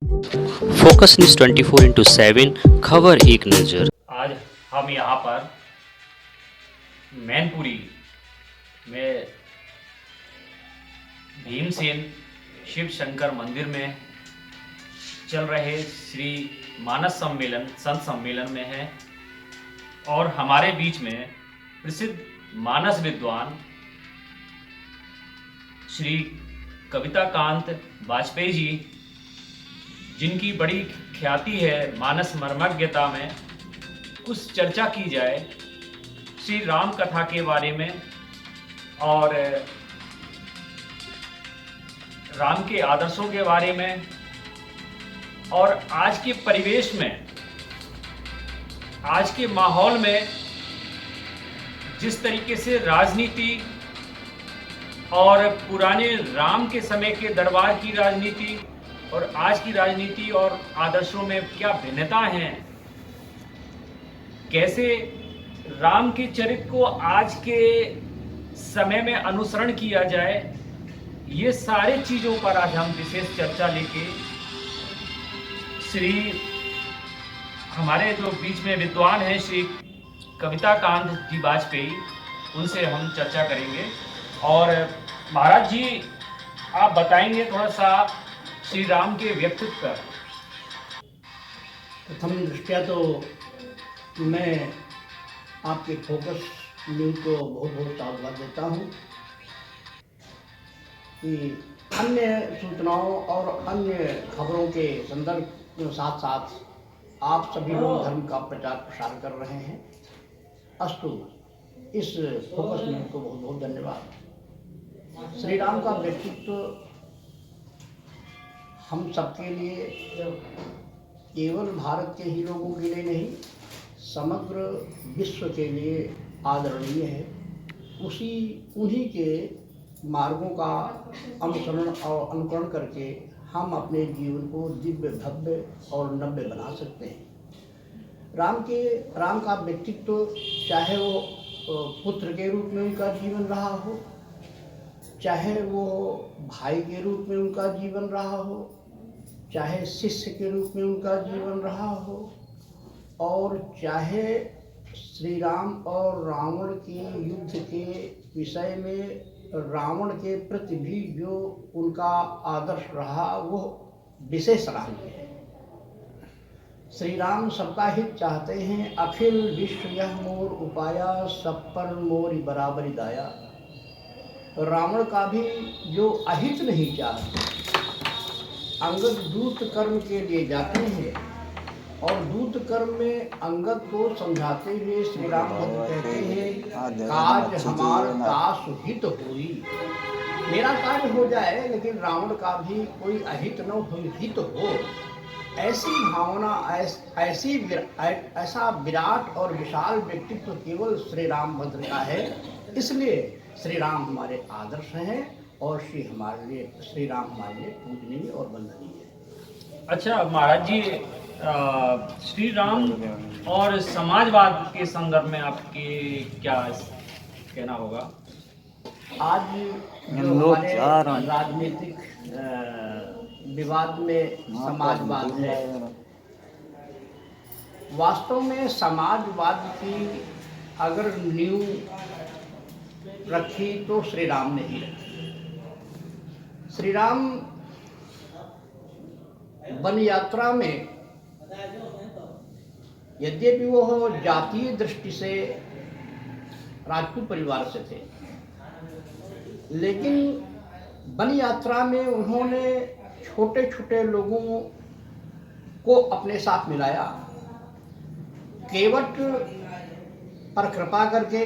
Focus news 24/7 खबर एक नज़र। आज हम यहाँ पर मैनपुरी में भीमसेन शिव शंकर मंदिर में चल रहे श्री मानस सम्मेलन संत सम्मेलन में है और हमारे बीच में प्रसिद्ध मानस विद्वान श्री कविता कांत वाजपेयी जी, जिनकी बड़ी ख्याति है मानस मर्मज्ञता में, कुछ चर्चा की जाए श्री राम कथा के बारे में और राम के आदर्शों के बारे में और आज के परिवेश में, आज के माहौल में जिस तरीके से राजनीति और पुराने राम के समय के दरबार की राजनीति और आज की राजनीति और आदर्शों में क्या भिन्नता हैं, कैसे राम के चरित्र को आज के समय में अनुसरण किया जाए, ये सारे चीज़ों पर आज हम विशेष चर्चा लेके श्री हमारे जो बीच में विद्वान हैं श्री कविता कांत जी वाजपेयी, उनसे हम चर्चा करेंगे। और महाराज जी, आप बताएंगे थोड़ा सा श्री राम के व्यक्तित्व पर। प्रथम दृष्टया तो मैं आपके फोकस न्यूज़ को बहुत बहुत साधुवाद देता हूँ कि अन्य सूचनाओं और अन्य खबरों के संदर्भ के साथ साथ आप सभी लोग धर्म का प्रचार प्रसार कर रहे हैं। अस्तु, इस फोकस न्यूज़ को बहुत बहुत धन्यवाद। श्री राम का व्यक्तित्व हम सबके लिए, केवल भारत के ही लोगों के लिए नहीं, समग्र विश्व के लिए आदरणीय है। उन्हीं के मार्गों का अनुसरण और अनुकरण करके हम अपने जीवन को दिव्य, भव्य और नव्य बना सकते हैं। राम का व्यक्तित्व, चाहे वो पुत्र के रूप में उनका जीवन रहा हो, चाहे वो भाई के रूप में उनका जीवन रहा हो, चाहे शिष्य के रूप में उनका जीवन रहा हो, और चाहे श्री राम और रावण के युद्ध के विषय में रावण के प्रति भी जो उनका आदर्श रहा, वो विशेष सराहनीय है। श्री राम सबका हित चाहते हैं। अखिल विश्व यह मोर उपाया, सब पर मोरी बराबरी दाया। रावण का भी जो अहित नहीं चाहते, अंगद दूत कर्म के लिए जाते हैं और दूत कर्म में अंगद को समझाते हुए श्री राम कहते हैं, काज हमार दास हित हुई। मेरा कार्य हो जाए लेकिन रावण का भी कोई अहित न हो, हित हो। ऐसी भावना, ऐसा विराट और विशाल व्यक्तित्व केवल श्री रामभद्र का है। इसलिए श्री राम हमारे आदर्श हैं और श्री राम हमारे लिए पूजनीय और वंदनीय है। अच्छा महाराज जी, श्री राम और समाजवाद के संदर्भ में आपके क्या कहना होगा? आज जो हमारे राजनीतिक विवाद में समाजवाद है, वास्तव में समाजवाद की अगर नींव रखी तो श्री राम ने ही रखी। श्री राम वन यात्रा में, यद्यपि वो जातीय दृष्टि से राजपूत परिवार से थे, लेकिन वन यात्रा में उन्होंने छोटे छोटे लोगों को अपने साथ मिलाया। केवट पर कृपा करके,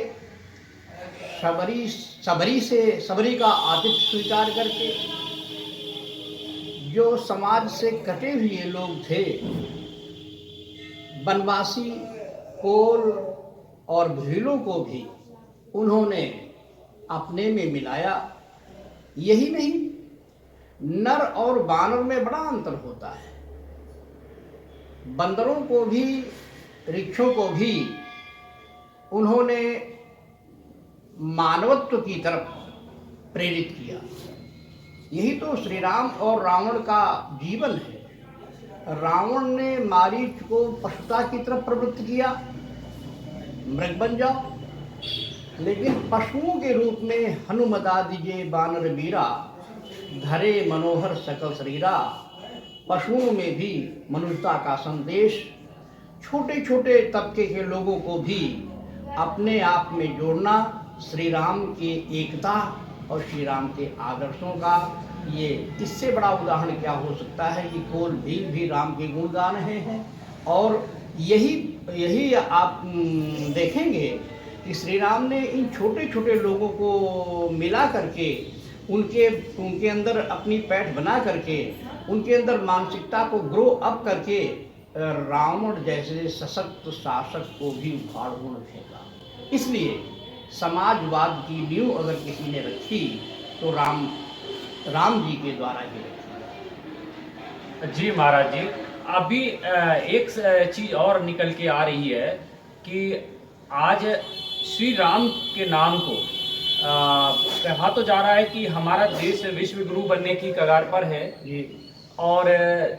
सबरी का आतिथ्य स्वीकार करके, जो समाज से कटे हुए लोग थे, वनवासी, कोल और भीलों को भी उन्होंने अपने में मिलाया। यही नहीं, नर और बानर में बड़ा अंतर होता है। बंदरों को भी, वृक्षों को भी उन्होंने मानवत्व की तरफ प्रेरित किया। यही तो श्री राम और रावण का जीवन है। रावण ने मारीच को पशुता की तरफ प्रवृत्त किया, मृग बन जाओ, लेकिन पशुओं के रूप में हनुमता दिजे बानर वीरा, धरे मनोहर सकल शरीरा। पशुओं में भी मनुष्यता का संदेश, छोटे छोटे तबके के लोगों को भी अपने आप में जोड़ना, श्री राम की एकता और श्री राम के आदर्शों का ये इससे बड़ा उदाहरण क्या हो सकता है। ये कोल भील भी राम के गुण गा रहे हैं और यही आप देखेंगे कि श्री राम ने इन छोटे छोटे लोगों को मिला करके उनके अंदर अपनी पैठ बना करके उनके अंदर मानसिकता को ग्रो अप करके रावण जैसे सशक्त शासक को भी उखाड़ फेंका। इसलिए समाजवाद की नींव अगर किसी ने रखी तो राम जी के द्वारा ही रखी। जी महाराज जी, अभी एक चीज और निकल के आ रही है कि आज श्री राम के नाम को कहा तो जा रहा है कि हमारा देश विश्व गुरु बनने की कगार पर है जी। और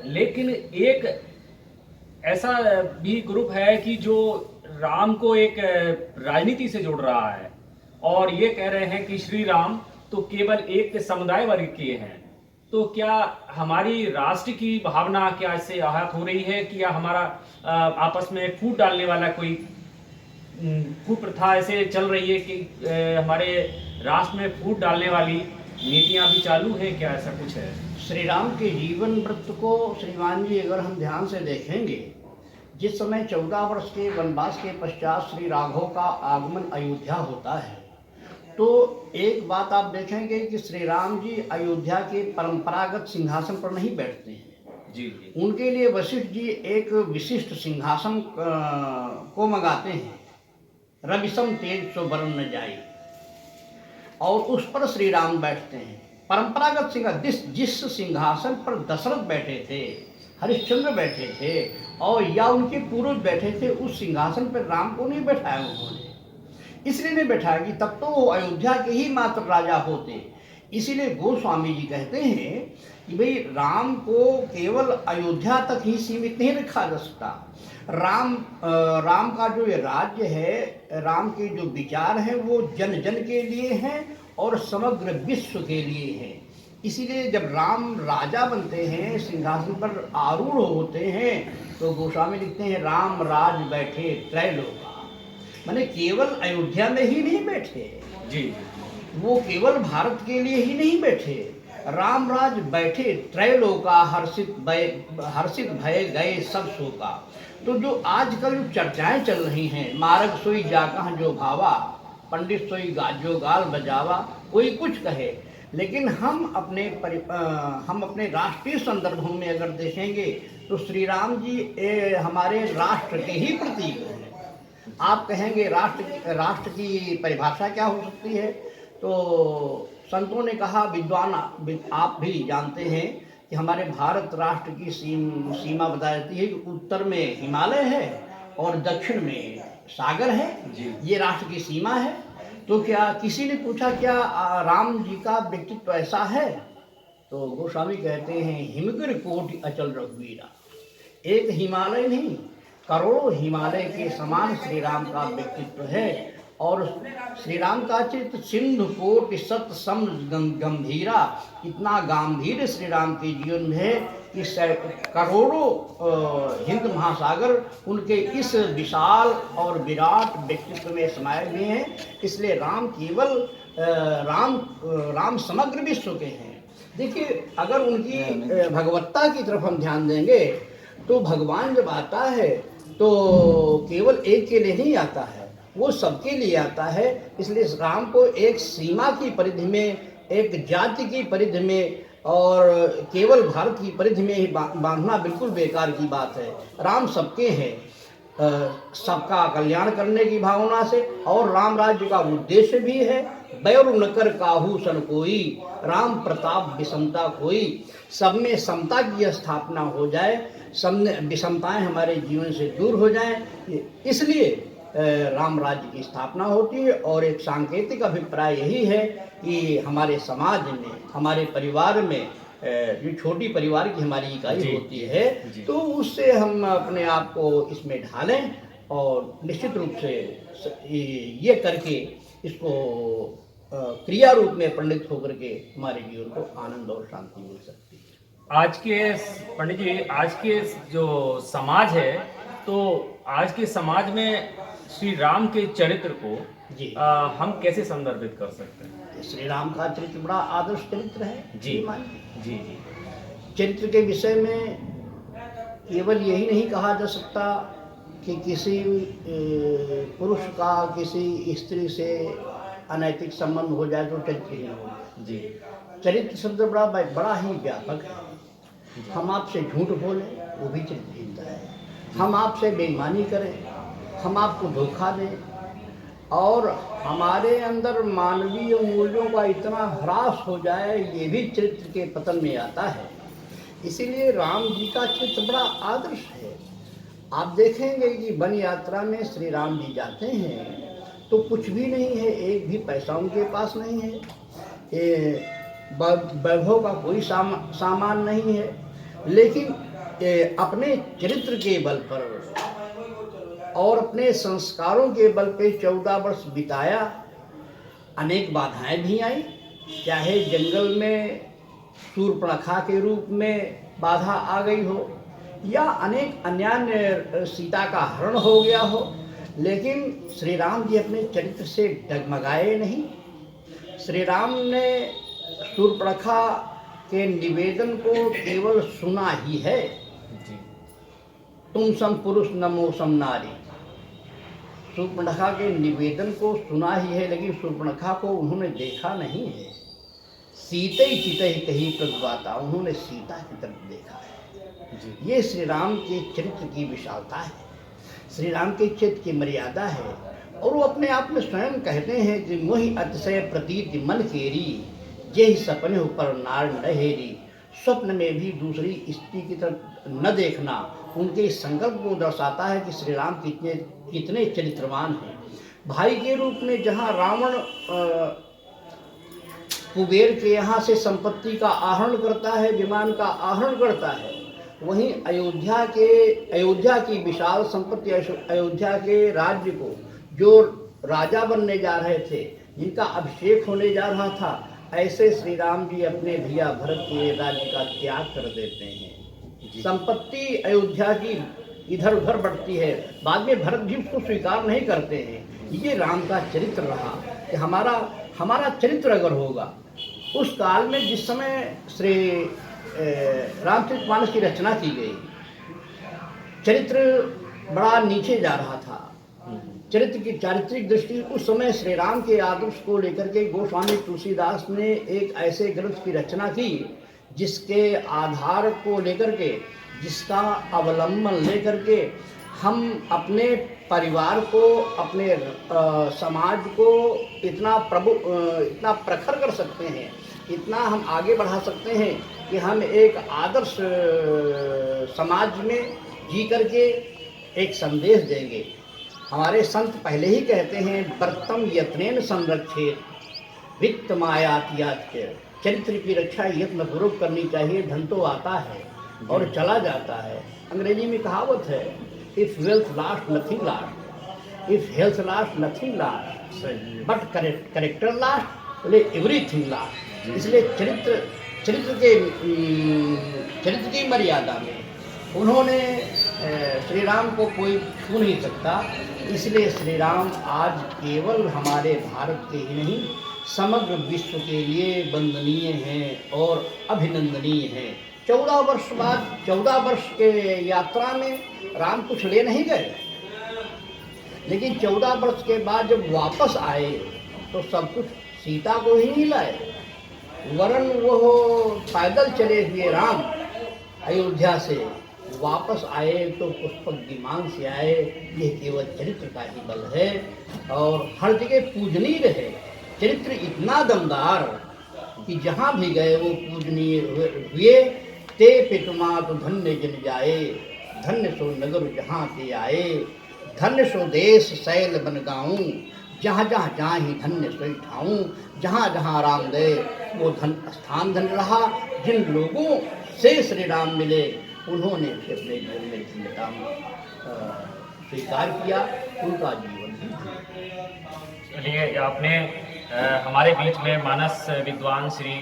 लेकिन एक ऐसा भी ग्रुप है कि जो राम को एक राजनीति से जोड़ रहा है और ये कह रहे हैं कि श्री राम तो केवल एक समुदाय वर्ग के हैं। तो क्या हमारी राष्ट्र की भावना क्या इससे आहत हो रही है कि या हमारा आपस में फूट डालने वाला कोई कुप्रथा ऐसे चल रही है कि हमारे राष्ट्र में फूट डालने वाली नीतियां भी चालू है, क्या ऐसा कुछ है? श्री राम के जीवन वृत्त को श्रीमान जी अगर हम ध्यान से देखेंगे, जिस समय 14 वर्ष के वनवास के पश्चात श्री राघव का आगमन अयोध्या होता है, तो एक बात आप देखेंगे कि श्री राम जी अयोध्या के परंपरागत सिंहासन पर नहीं बैठते हैं। जी। उनके लिए वशिष्ठ जी एक विशिष्ट सिंहासन को मंगाते हैं, रविशम तेज सो वरण न जाए, और उस पर श्री राम बैठते हैं। परंपरागत सिंहासन, जिस सिंहासन पर दशरथ बैठे थे, हरिश्चंद्र बैठे थे और या उनके पूर्वज बैठे थे, उस सिंहासन पर राम को नहीं बैठाया उन्होंने। इसलिए नहीं बैठाया कि तब तो वो अयोध्या के ही मात्र राजा होते। इसीलिए गोस्वामी जी कहते हैं कि भाई राम को केवल अयोध्या तक ही सीमित नहीं रखा जा सकता। राम का जो ये राज्य है, राम के जो विचार हैं वो जन जन के लिए हैं और समग्र विश्व के लिए हैं। इसीलिए जब राम राजा बनते हैं, सिंहासन पर आरूढ़ होते हैं, तो गोस्वामी लिखते हैं राम राज बैठे त्रैलोका, माने केवल अयोध्या में ही नहीं बैठे जी, वो केवल भारत के लिए ही नहीं बैठे, राम राज बैठे त्रैलोका, हर्षित भय गए सब शोका। तो जो आजकल जो चर्चाएं चल रही हैं, मार्ग सोई जाकह जो भावा, पंडित सोई गाजो गाल बजावा, कोई कुछ कहे, लेकिन हम अपने राष्ट्रीय संदर्भों में अगर देखेंगे तो श्री राम जी हमारे राष्ट्र के ही प्रतीक हैं। आप कहेंगे राष्ट्र की परिभाषा क्या हो सकती है, तो संतों ने कहा, विद्वान आप भी जानते हैं कि हमारे भारत राष्ट्र की सीमा बताई जाती है कि उत्तर में हिमालय है और दक्षिण में सागर है, ये राष्ट्र की सीमा है। तो क्या किसी ने पूछा क्या राम जी का व्यक्तित्व ऐसा है, तो गोस्वामी कहते हैं हिमगिर कोटि अचल रघुवीरा, एक हिमालय नहीं करोड़ों हिमालय के समान श्री राम का व्यक्तित्व है। और श्री राम का चित्त सिंधु कोटि सत सम गंभीरा, इतना गंभीर श्री राम के जीवन में है कि करोड़ों हिंद महासागर उनके इस विशाल और विराट व्यक्तित्व में समाये हुए हैं। इसलिए राम केवल राम समग्र विश्व के हैं। देखिए, अगर उनकी भगवत्ता की तरफ हम ध्यान देंगे तो भगवान जब आता है तो केवल एक के लिए नहीं आता है, वो सबके लिए आता है। इसलिए राम को एक सीमा की परिधि में, एक जाति की परिधि में और केवल भारत की परिधि में ही बांधना बिल्कुल बेकार की बात है। राम सबके हैं, सबका कल्याण करने की भावना से, और राम राज्य का उद्देश्य भी है बैर न कर काहू सन कोई, राम प्रताप विषमता कोई। सब में समता की स्थापना हो जाए, सब विषमताएं हमारे जीवन से दूर हो जाएं, इसलिए राम राज्य की स्थापना होती है। और एक सांकेतिक अभिप्राय यही है कि हमारे समाज में, हमारे परिवार में जो छोटी परिवार की हमारी इकाई जी, होती है, तो उससे हम अपने आप को इसमें ढालें और निश्चित रूप से ये करके इसको क्रिया रूप में परिणित होकर के हमारे जीवन को आनंद और शांति मिल सकती है। आज के पंडित जी, आज के जो समाज है, तो आज के समाज में श्री राम के चरित्र को जी। हम कैसे संदर्भित कर सकते हैं? श्री राम का चरित्र बड़ा आदर्श चरित्र है जी श्रीमान। जी जी चरित्र के विषय में केवल यही नहीं कहा जा सकता कि किसी पुरुष का किसी स्त्री से अनैतिक संबंध हो जाए तो चरित्रहीन हो जाए। जी चरित्र शब्द बड़ा ही व्यापक है। हम आपसे झूठ बोलें वो भी चरित्रहीनता है, हम आपसे बेईमानी करें, हम आपको धोखा दें और हमारे अंदर मानवीय मूल्यों का इतना ह्रास हो जाए, ये भी चरित्र के पतन में आता है। इसीलिए राम जी का चरित्र बड़ा आदर्श है। आप देखेंगे कि वन यात्रा में श्री राम जी जाते हैं तो कुछ भी नहीं है, एक भी पैसा उनके पास नहीं है, वैभव का कोई सामान नहीं है, लेकिन अपने चरित्र के बल पर और अपने संस्कारों के बल पे 14 वर्ष बिताया। अनेक बाधाएं भी आई, चाहे जंगल में शूर्पणखा के रूप में बाधा आ गई हो या अनेक अन्य सीता का हरण हो गया हो, लेकिन श्री राम जी अपने चरित्र से डगमगाए नहीं। श्री राम ने शूर्पणखा के निवेदन को केवल सुना ही है। तुम सम पुरुष नमो सम नारी, शूर्पणखा के निवेदन को सुना ही है, लेकिन शूर्पणखा को उन्होंने देखा नहीं है। सीते ही चिते ही कहीं प्रद्वाता, उन्होंने सीता की तरफ देखा है। ये श्री राम के चरित्र की विशालता है, श्री राम के चरित्र की मर्यादा है। और वो अपने आप में स्वयं कहते हैं कि मोहि अतिशय प्रतीति मन केरी, जे सपने ऊपर नार न हेरी। स्वप्न में भी दूसरी स्त्री की तरफ न देखना उनके संकल्प को दर्शाता है कि श्री राम कितने चरित्रवान हैं। भाई के रूप में जहाँ रावण कुबेर के यहाँ से संपत्ति का आहरण करता है, विमान का आहरण करता है, वहीं अयोध्या की विशाल संपत्ति, अयोध्या के राज्य को जो राजा बनने जा रहे थे, जिनका अभिषेक होने जा रहा था, ऐसे श्री राम जी अपने भैया भरत के राज्य का त्याग कर देते हैं। संपत्ति अयोध्या की इधर उधर बढ़ती है, बाद में भरत भी उसको स्वीकार नहीं करते हैं। ये राम का चरित्र रहा कि हमारा चरित्र अगर होगा उस काल में जिस समय श्री रामचरितमानस की रचना की गई, चरित्र बड़ा नीचे जा रहा था। चरित्र की चारित्रिक दृष्टि उस समय श्री राम के आदर्श को लेकर के गोस्वामी तुलसीदास ने एक ऐसे ग्रंथ की रचना की जिसके आधार को लेकर के, जिसका अवलंबन लेकर के हम अपने परिवार को, अपने समाज को इतना प्रखर कर सकते हैं, इतना हम आगे बढ़ा सकते हैं कि हम एक आदर्श समाज में जी करके एक संदेश देंगे। हमारे संत पहले ही कहते हैं, वर्तम यत्नेन संरक्षेत वित्त मायातियात। चरित्र की रक्षा यत्नपूर्वक करनी चाहिए, धन तो आता है और चला जाता है। अंग्रेजी में कहावत है, if wealth last nothing last, if health last nothing last, but character last everything last. इसलिए चरित्र की मर्यादा में उन्होंने श्री राम को कोई छू नहीं सकता। इसलिए श्री राम आज केवल हमारे भारत के ही नहीं, समग्र विश्व के लिए वंदनीय हैं और अभिनंदनीय हैं। 14 वर्ष के यात्रा में राम कुछ ले नहीं गए, लेकिन 14 वर्ष के बाद जब वापस आए तो सब कुछ सीता को ही नहीं लाए, वरन वो पैदल चले हुए राम अयोध्या से वापस आए तो पुष्पक विमान से आए। ये केवल चरित्र का ही बल है और हर जगह पूजनीय रहे। चरित्र इतना दमदार कि जहाँ भी गए वो पूजनीय हुए। ते पितुमा तो धन्य जन जाए, धन्य सो नगर जहाँ ते आए, धन्य सो देश शैल बन गाऊँ, जहाँ जहाँ जहाँ ही धन्य सोई ठाऊँ। जहाँ जहाँ राम गए वो स्थान धन्य रहा, जिन लोगों से श्री राम मिले उन्होंने भी अपने जीवन में धन्यता स्वीकार किया, उनका जीवन भी। चलिए, आपने हमारे बीच में मानस विद्वान श्री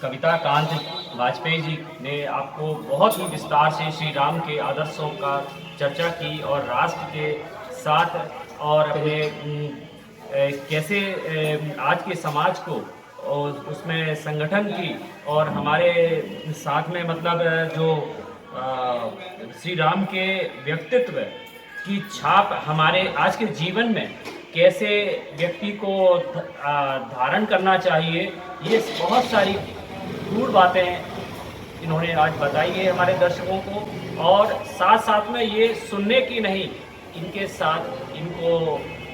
कविता कांत वाजपेयी जी ने आपको बहुत ही विस्तार से श्री राम के आदर्शों का चर्चा की और राष्ट्र के साथ और अपने कैसे आज के समाज को और उसमें संगठन की और हमारे साथ में मतलब जो श्री राम के व्यक्तित्व की छाप हमारे आज के जीवन में कैसे व्यक्ति को धारण करना चाहिए, ये बहुत सारी गूढ़ बातें इन्होंने आज बताई है हमारे दर्शकों को। और साथ साथ में ये सुनने की नहीं, इनके साथ इनको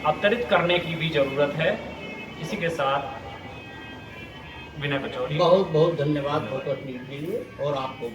अवतरित करने की भी ज़रूरत है। इसी के साथ विनय पचौरी, बहुत बहुत धन्यवाद के लिए और आपको